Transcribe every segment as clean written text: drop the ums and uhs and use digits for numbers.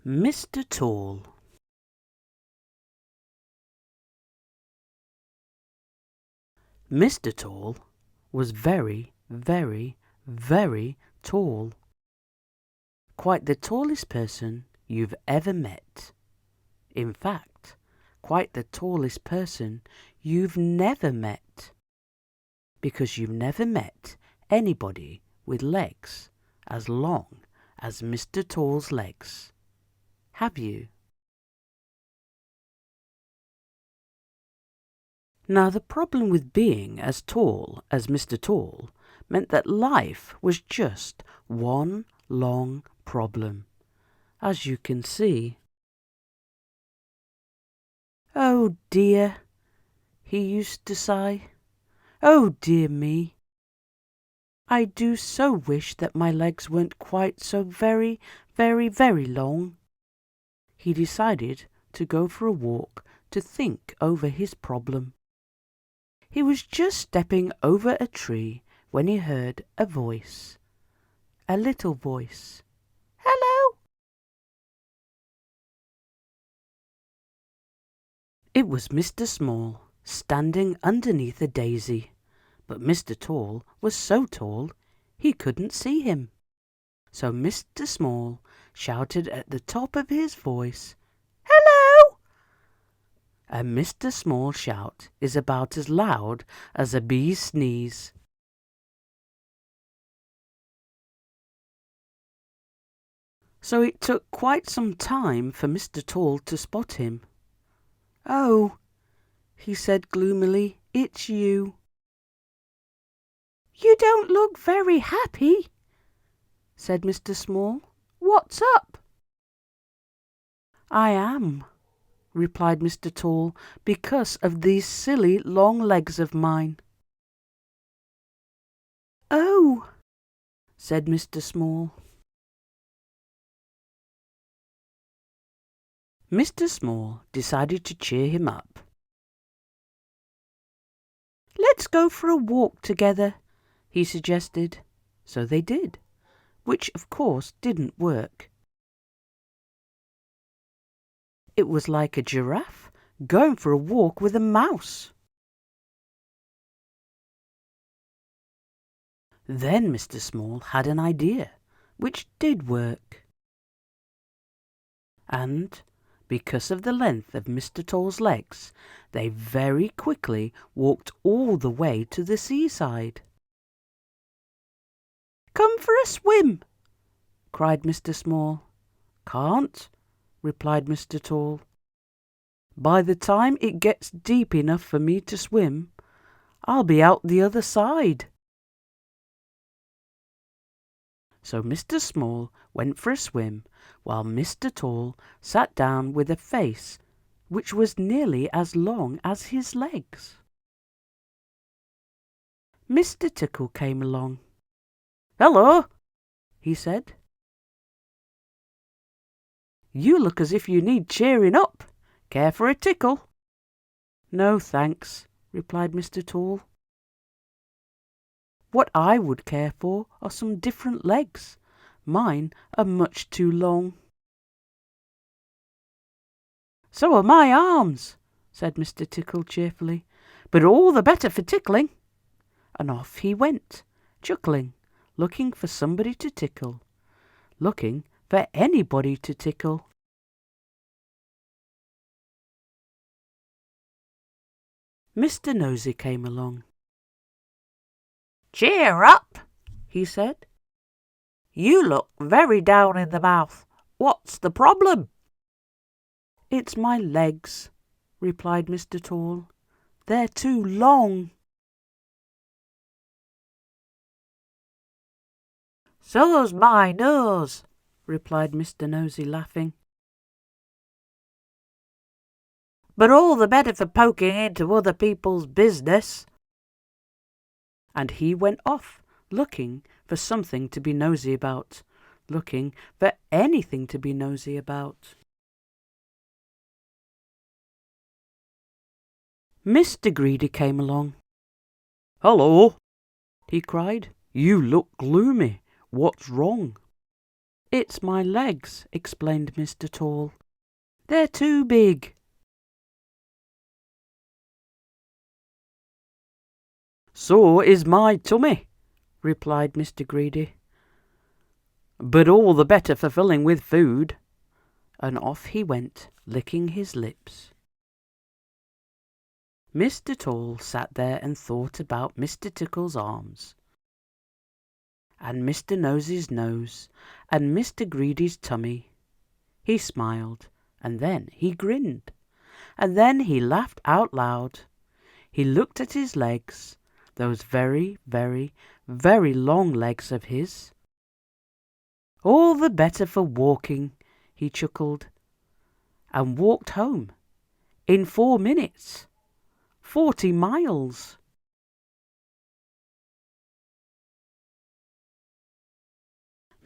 Mr. Tall. Mr. Tall was very, very, very tall. Quite the tallest person you've ever met. In fact, quite the tallest person you've never met. Because you've never met anybody with legs as long as Mr. Tall's legs. Have you? Now, the problem with being as tall as Mr. Tall meant that life was just one long problem, as you can see. "Oh dear," he used to sigh. "Oh dear me. I do so wish that my legs weren't quite so very, very, very long." He decided to go for a walk to think over his problem. He was just stepping over a tree when he heard a voice. A little voice. "Hello!" It was Mr. Small, standing underneath a daisy. But Mr. Tall was so tall he couldn't see him. So Mr. Small shouted at the top of his voice, "Hello!" A Mr. Small shout is about as loud as a bee's sneeze. So it took quite some time for Mr. Tall to spot him. "Oh," he said gloomily, "it's you." "You don't look very happy," said Mr. Small. "What's up?" "I am," replied Mr. Tall, "because of these silly long legs of mine." "Oh," said Mr. Small. Mr. Small decided to cheer him up. "Let's go for a walk together," he suggested. So they did, which of course didn't work. It was like a giraffe going for a walk with a mouse. Then Mr. Small had an idea, which did work. And because of the length of Mr. Tall's legs, they very quickly walked all the way to the seaside. "Come for a swim," cried Mr. Small. "Can't," replied Mr. Tall. "By the time it gets deep enough for me to swim, I'll be out the other side." So Mr. Small went for a swim, while Mr. Tall sat down with a face which was nearly as long as his legs. Mr. Tickle came along. "Hello," he said. "You look as if you need cheering up. Care for a tickle?" "No, thanks," replied Mr. Tall. "What I would care for are some different legs. Mine are much too long." "So are my arms," said Mr. Tickle cheerfully, "but all the better for tickling." And off he went, chuckling, looking for somebody to tickle, looking for anybody to tickle. Mr. Nosy came along. "Cheer up," he said. "You look very down in the mouth. What's the problem?" "It's my legs," replied Mr. Tall. "They're too long." "So's my nose," replied Mr. Nosy, laughing. "But all the better for poking into other people's business." And he went off, looking for something to be nosy about, looking for anything to be nosy about. Mr. Greedy came along. "Hello," he cried. "You look gloomy. What's wrong?" "It's my legs," explained Mr. Tall. "They're too big." "So is my tummy," replied Mr. Greedy, "but all the better for filling with food." And off he went, licking his lips. Mr. Tall sat there and thought about Mr. Tickle's arms, and Mr. Nose's nose, and Mr. Greedy's tummy. He smiled, and then he grinned, and then he laughed out loud. He looked at his legs, those very, very, very long legs of his. "All the better for walking," he chuckled, and walked home in 4 minutes. 40 miles.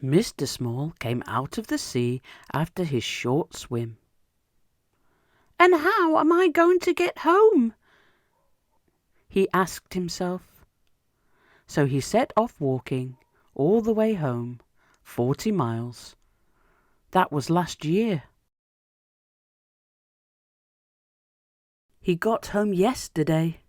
Mr. Small came out of the sea after his short swim. "And how am I going to get home?" he asked himself. So he set off walking all the way home, 40 miles. That was last year. He got home yesterday.